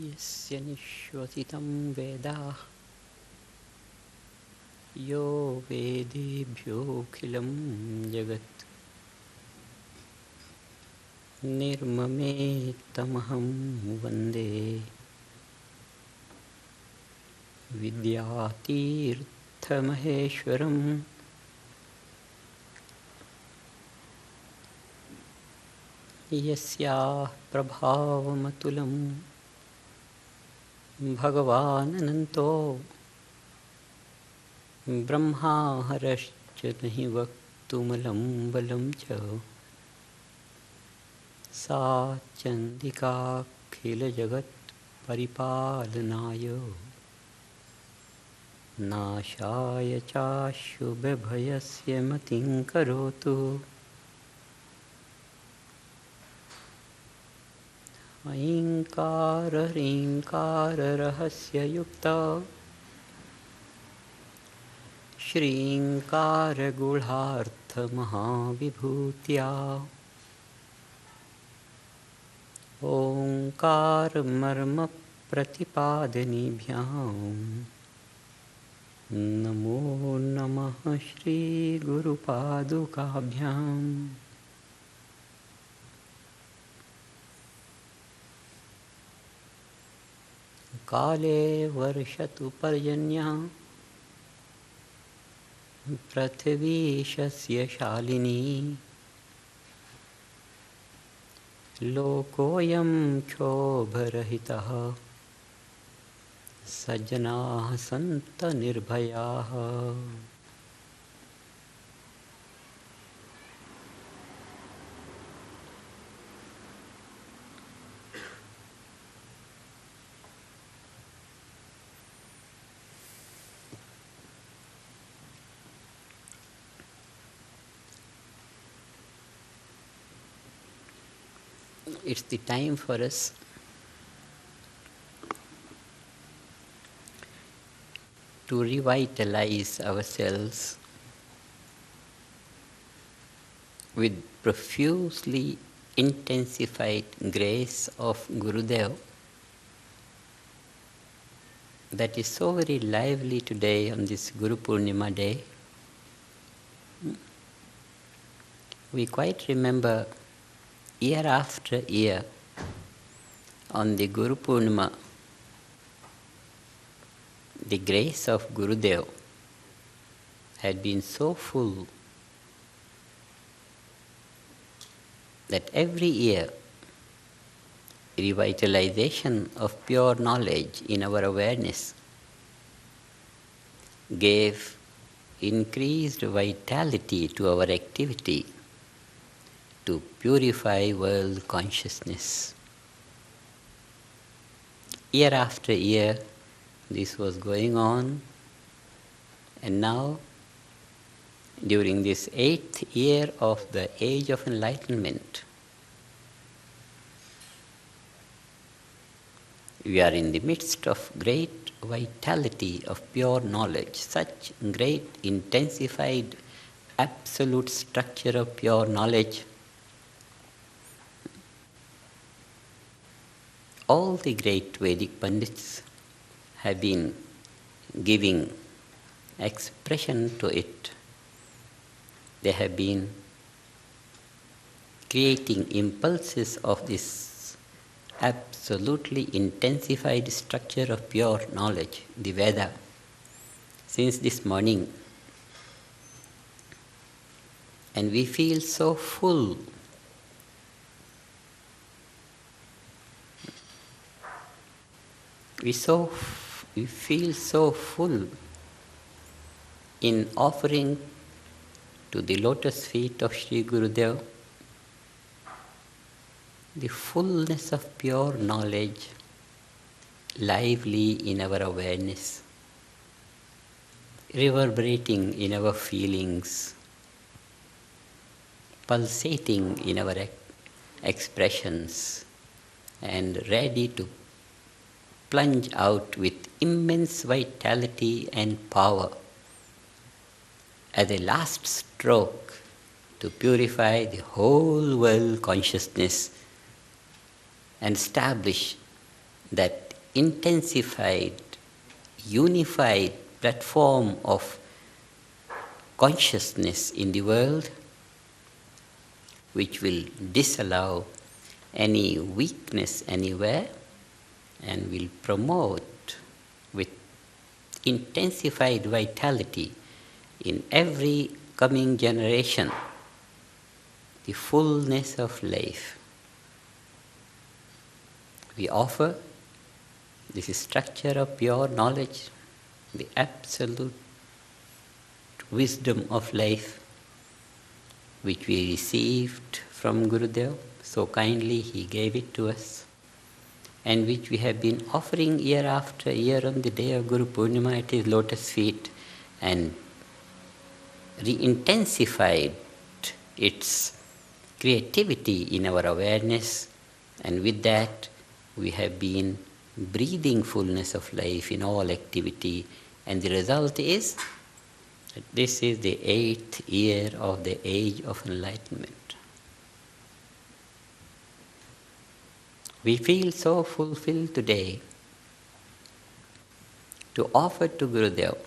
यस्य निश्वसितं वेदाः यो वेदेभ्योऽखिलं जगत् निर्ममेत्तमहं वन्दे विद्यातीर्थमहेश्वरम् यस्याः प्रभावमतुलं भगवानन्तो ब्रह्माहरश्च नहि वक्तुमलं बलं च सा चण्डिकाखिलजगत्परिपालनाय नाशाय चाशुभभयस्य मतिं करोतु। ऐङ्कार ह्रीङ्काररहस्ययुक्ता श्रीङ्कारगूढार्थमहाविभूत्या ओङ्कारमर्मप्रतिपादनेभ्यां नमो नमः श्रीगुरुपादुकाभ्याम्। काले वर्षतु पर्जन्यः पृथिवी शस्यशालिनी लोकोऽयं क्षोभरहितः सज्जनाः सन्तु निर्भयाः। It's the time for us to revitalize ourselves with profusely intensified grace of Gurudev that is so very lively today on this Guru Purnima day. We quite remember year after year on the Guru Purnima, the grace of Gurudev had been so full that every year revitalization of pure knowledge in our awareness gave increased vitality to our activity to purify world consciousness. Year after year, this was going on, and now, during this 8th year of the Age of Enlightenment, we are in the midst of great vitality of pure knowledge, such great intensified absolute structure of pure knowledge. All the great Vedic Pandits have been giving expression to it. They have been creating impulses of this absolutely intensified structure of pure knowledge, the Veda, since this morning. And we feel so full. We feel so full in offering to the lotus feet of Sri Gurudev the fullness of pure knowledge lively in our awareness, reverberating in our feelings, pulsating in our expressions, and ready to plunge out with immense vitality and power as a last stroke to purify the whole world consciousness and establish that intensified, unified platform of consciousness in the world, which will disallow any weakness anywhere and will promote with intensified vitality in every coming generation the fullness of life. We offer this structure of pure knowledge, the absolute wisdom of life, which we received from Gurudev. So kindly he gave it to us, and which we have been offering year after year on the day of Guru Purnima at his lotus feet, and re-intensified its creativity in our awareness, and with that we have been breathing fullness of life in all activity, and the result is that this is the 8th year of the age of enlightenment. We feel so fulfilled today to offer to Gurudev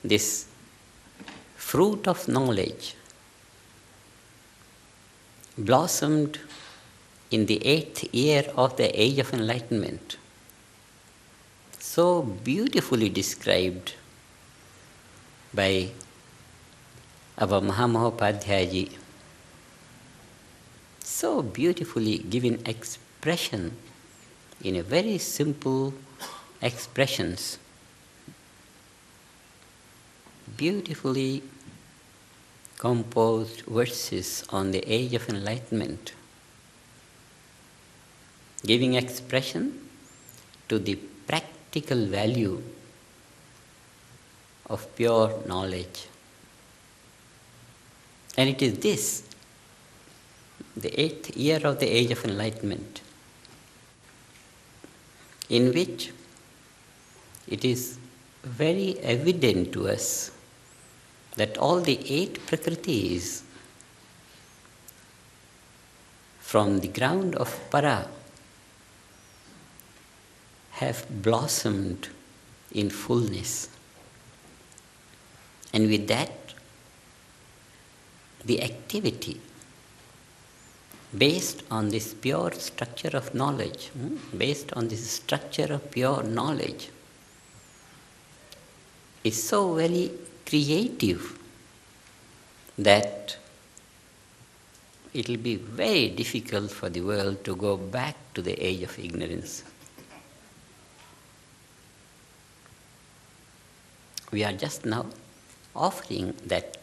this fruit of knowledge blossomed in the 8th year of the age of enlightenment, so beautifully described by our Mahamahopadhyaya, so beautifully given expression in a very simple expressions, beautifully composed verses on the age of enlightenment, giving expression to the practical value of pure knowledge. And it is this, the 8th year of the age of enlightenment, in which it is very evident to us that all the 8 prakritis from the ground of para have blossomed in fullness. And with that, the activity based on this pure structure of knowledge, based on this structure of pure knowledge, is so very creative that it will be very difficult for the world to go back to the age of ignorance. We are just now offering that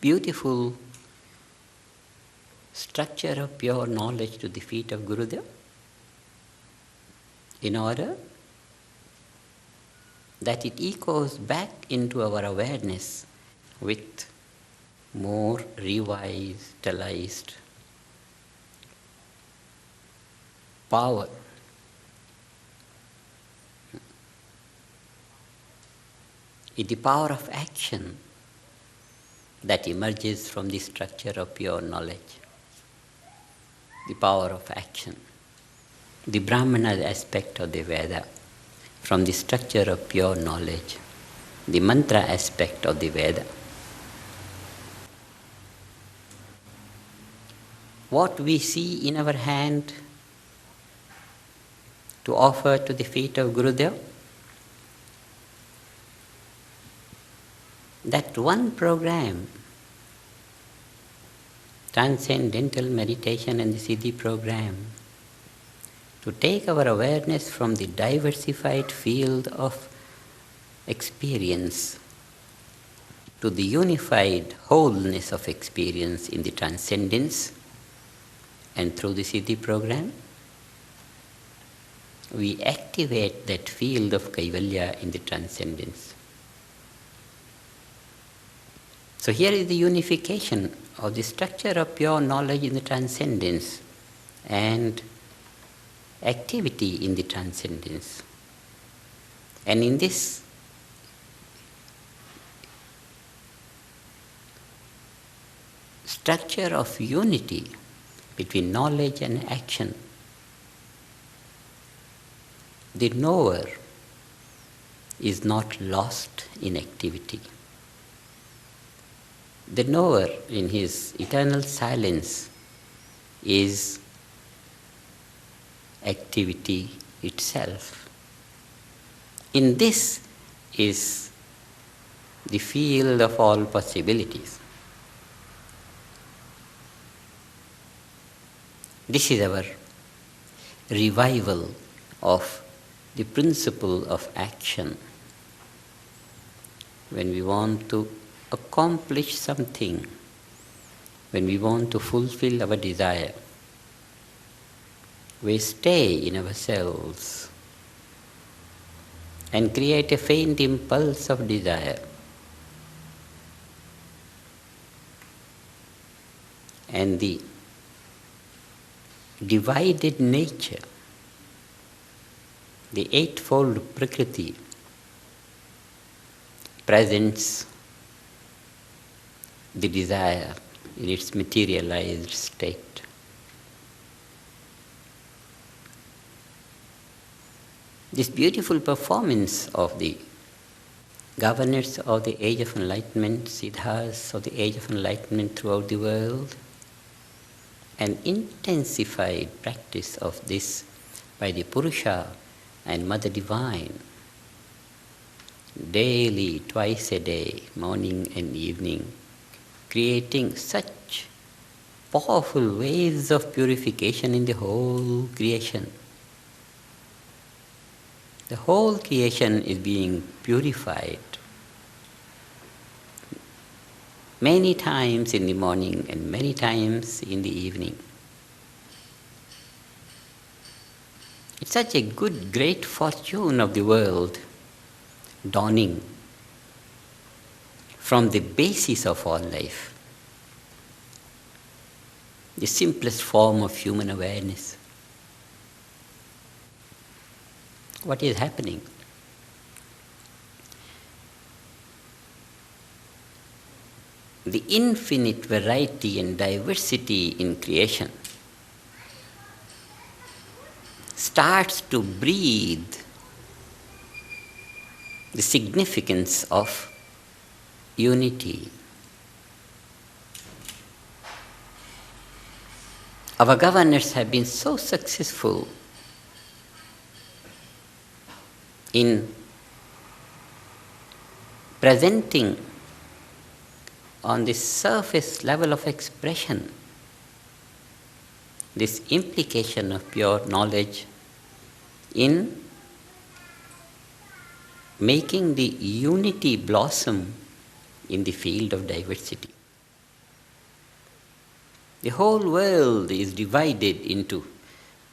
beautiful structure of pure knowledge to the feet of Gurudev in order that it echoes back into our awareness with more revitalized power. It's the power of action that emerges from the structure of pure knowledge. The power of action. The Brahmana aspect of the Veda, from the structure of pure knowledge. The mantra aspect of the Veda. What we see in our hand to offer to the feet of Gurudev, that one program, Transcendental Meditation and the Siddhi program, to take our awareness from the diversified field of experience to the unified wholeness of experience in the transcendence, and through the Siddhi program, we activate that field of Kaivalya in the transcendence. So here is the unification of the structure of pure knowledge in the transcendence and activity in the transcendence. And in this structure of unity between knowledge and action, the knower is not lost in activity. The knower in his eternal silence is activity itself. In this is the field of all possibilities. This is our revival of the principle of action. When we want to accomplish something, when we want to fulfill our desire, we stay in ourselves and create a faint impulse of desire. And the divided nature, the eightfold Prakriti, presents the desire in its materialized state. This beautiful performance of the governors of the age of enlightenment, Siddhas of the age of enlightenment throughout the world, an intensified practice of this by the Purusha and Mother Divine, daily, twice a day, morning and evening, creating such powerful waves of purification in the whole creation. The whole creation is being purified many times in the morning and many times in the evening. It's such a good, great fortune of the world dawning from the basis of all life, the simplest form of human awareness. What is happening? The infinite variety and diversity in creation starts to breathe the significance of unity. Our governors have been so successful in presenting on the surface level of expression this implication of pure knowledge in making the unity blossom in the field of diversity. The whole world is divided into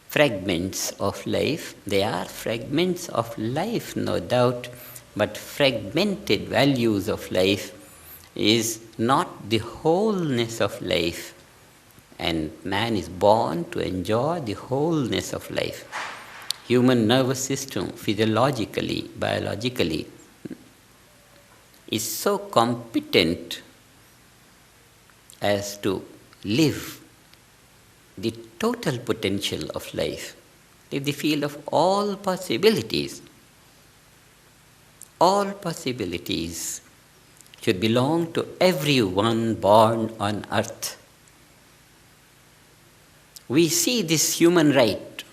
fragments of life. They are fragments of life, no doubt, but fragmented values of life is not the wholeness of life, and man is born to enjoy the wholeness of life. Human nervous system, physiologically, biologically, is so competent as to live the total potential of life, live the field of all possibilities. All possibilities should belong to everyone born on earth. We see this human right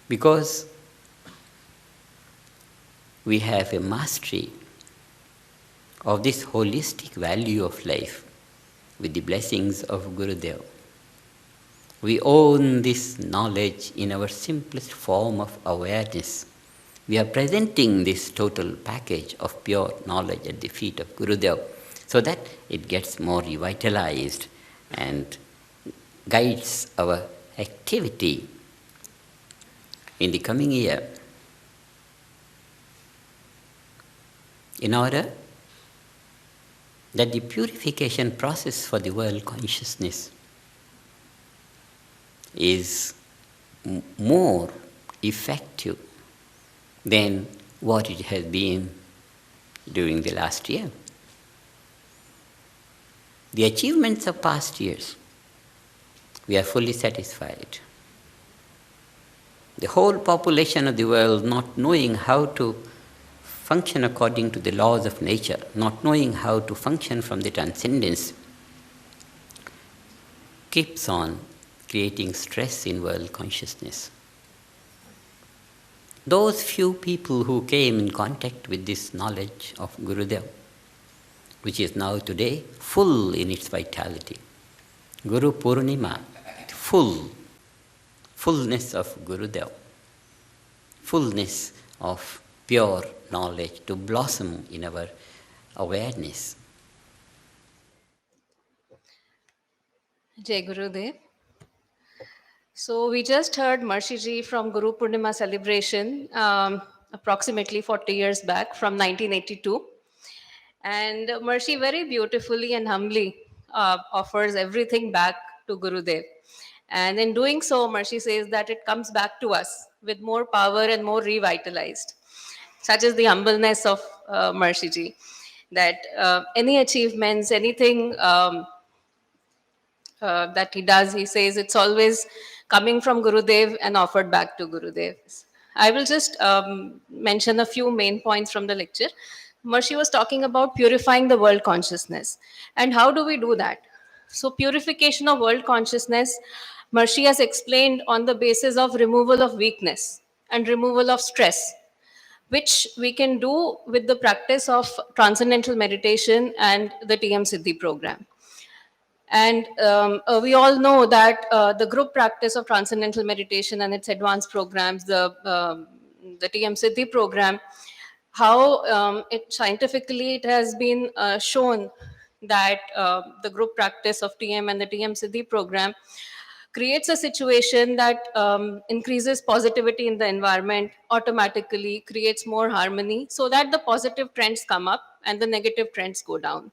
because we have a mastery of this holistic value of life with the blessings of Gurudev. We own this knowledge in our simplest form of awareness. We are presenting this total package of pure knowledge at the feet of Gurudev so that it gets more revitalized and guides our activity in the coming year. In order that the purification process for the world consciousness is more effective than what it has been during the last year. The achievements of past years, we are fully satisfied. The whole population of the world not knowing how to function according to the laws of nature, not knowing how to function from the transcendence, keeps on creating stress in world consciousness. Those few people who came in contact with this knowledge of Gurudev, which is now today full in its vitality, Guru Purnima, fullness of Gurudev, fullness of pure knowledge to blossom in our awareness. Jai Gurudev. So we just heard Maharishi Ji from Guru Purnima celebration approximately 40 years back from 1982. And Maharishi very beautifully and humbly offers everything back to Gurudev. And in doing so, Maharishi says that it comes back to us with more power and more revitalized. Such is the humbleness of Maharishi Ji, that any achievements, anything that he does, he says it's always coming from Gurudev and offered back to Gurudev. I will just mention a few main points from the lecture. Maharishi was talking about purifying the world consciousness. And how do we do that? So, purification of world consciousness, Maharishi has explained on the basis of removal of weakness and removal of stress, which we can do with the practice of transcendental meditation and the TM-Sidhi program. And we all know that the group practice of transcendental meditation and its advanced programs, the TM-Sidhi program, how it scientifically it has been shown that the group practice of TM and the TM-Sidhi program creates a situation that increases positivity in the environment, automatically creates more harmony, so that the positive trends come up and the negative trends go down.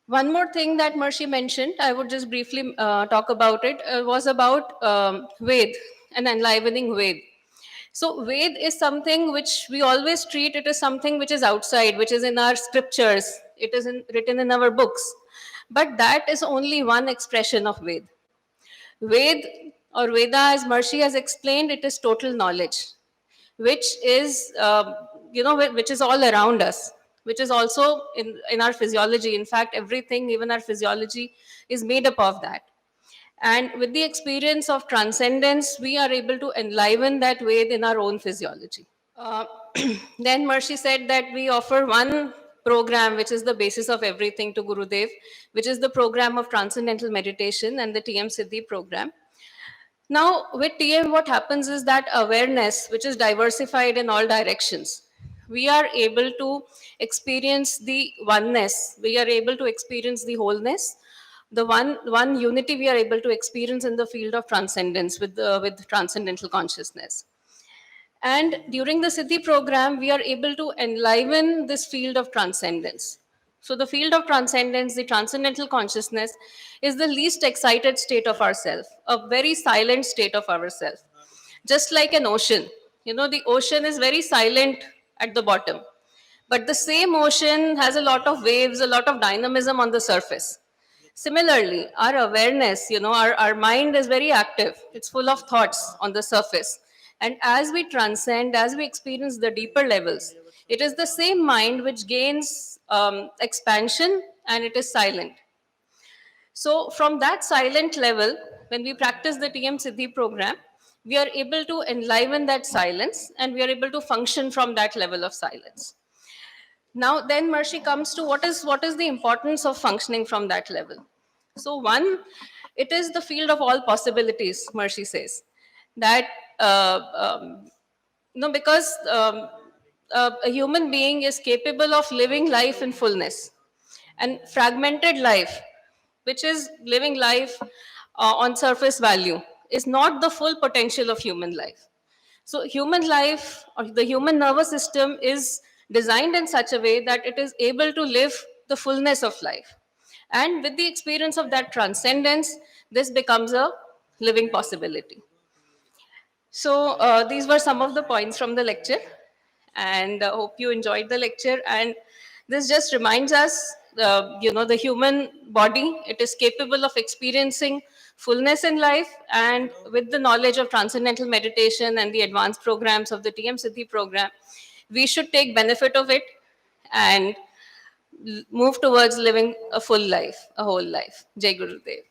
One more thing that Maharishi mentioned, I would just briefly talk about it, was about Ved and enlivening Ved. So Ved is something which we always treat it as something which is outside, which is in our scriptures, it is written in our books. But that is only one expression of Ved. Ved or Veda, as Maharishi has explained, it is total knowledge, which is which is all around us, which is also in our physiology. In fact, everything, even our physiology, is made up of that. And with the experience of transcendence, we are able to enliven that Ved in our own physiology. uh, then Maharishi said that we offer one program which is the basis of everything to Gurudev, which is the program of transcendental meditation and the TM-Sidhi program. Now, with TM, what happens is that awareness, which is diversified in all directions, we are able to experience the oneness, we are able to experience the wholeness, the one unity we are able to experience in the field of transcendence with transcendental consciousness. And during the Siddhi program, we are able to enliven this field of transcendence. So, the field of transcendence, the transcendental consciousness, is the least excited state of ourself, a very silent state of ourself. Just like an ocean, the ocean is very silent at the bottom, but the same ocean has a lot of waves, a lot of dynamism on the surface. Similarly, our awareness, our mind is very active. It's full of thoughts on the surface. And as we transcend, as we experience the deeper levels, it is the same mind which gains expansion and it is silent. So, from that silent level, when we practice the TM Siddhi program, we are able to enliven that silence and we are able to function from that level of silence. Now, then Maharishi comes to what is the importance of functioning from that level. So, one, it is the field of all possibilities. Maharishi says that because a human being is capable of living life in fullness, and fragmented life, which is living life on surface value, is not the full potential of human life. So, human life or the human nervous system is designed in such a way that it is able to live the fullness of life. And with the experience of that transcendence, this becomes a living possibility. So, these were some of the points from the lecture, and hope you enjoyed the lecture. And this just reminds us the human body, it is capable of experiencing fullness in life, and with the knowledge of transcendental meditation and the advanced programs of the TM-Sidhi program, we should take benefit of it and move towards living a full life, a whole life. Jai Gurudev.